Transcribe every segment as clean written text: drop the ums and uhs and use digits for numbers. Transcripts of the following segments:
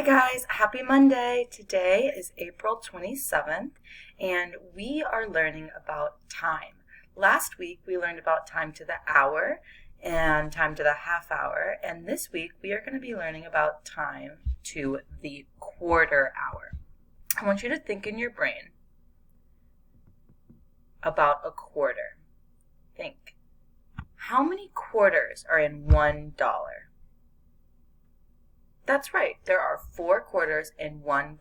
Hi guys, happy Monday. Today is April 27th and we are learning about time. Last week we learned about time to the hour and time to the half hour, and this week we are going to be learning about time to the quarter hour. I want you to think in your brain about a quarter. Think, how many quarters are in $1? That's right, there are 4 quarters in $1.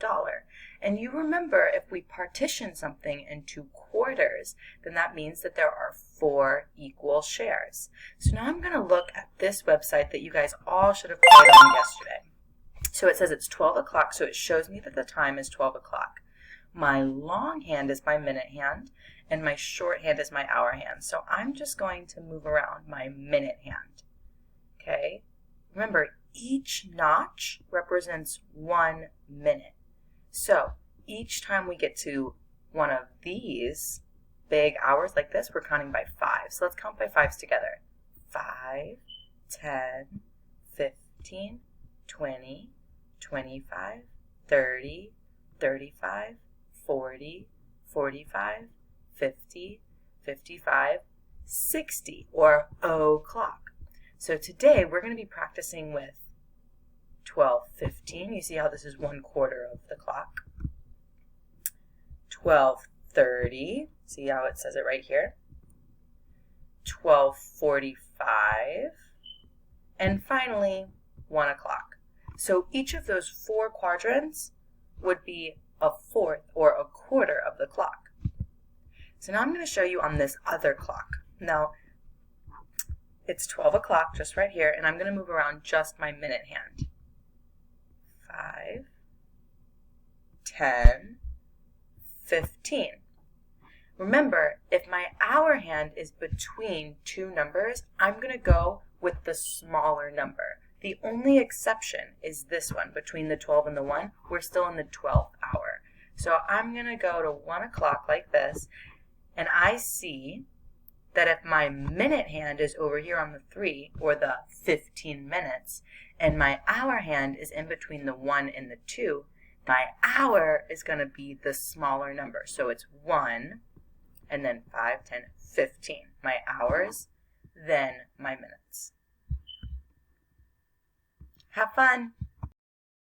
And you remember, if we partition something into quarters, then that means that there are 4 equal shares. So now I'm going to look at this website that you guys all should have played on yesterday. So it says it's 12 o'clock, so it shows me that the time is 12 o'clock. My long hand is my minute hand, and my short hand is my hour hand. So I'm just going to move around my minute hand. Okay? Remember, each notch represents 1 minute. So each time we get to one of these big hours like this, we're counting by 5. So let's count by 5s together. 5, 10, 15, 20, 25, 30, 35, 40, 45, 50, 55, 60, or o'clock. So today we're going to be practicing with 12:15. You see how this is 1/4 of the clock. 12:30. See how it says it right here. 12:45. And finally, 1 o'clock. So each of those 4 quadrants would be a fourth or a quarter of the clock. So now I'm going to show you on this other clock. Now, it's 12 o'clock just right here, and I'm going to move around just my minute hand. 5, 10, 15. Remember, if my hour hand is between 2 numbers, I'm going to go with the smaller number. The only exception is this one, between the 12 and the 1. We're still in the 12th hour. So I'm going to go to 1 o'clock like this, and I see that if my minute hand is over here on the 3, or the 15 minutes, and my hour hand is in between the 1 and the 2, my hour is going to be the smaller number. So it's 1, and then 5, 10, 15. My hours, then my minutes. Have fun!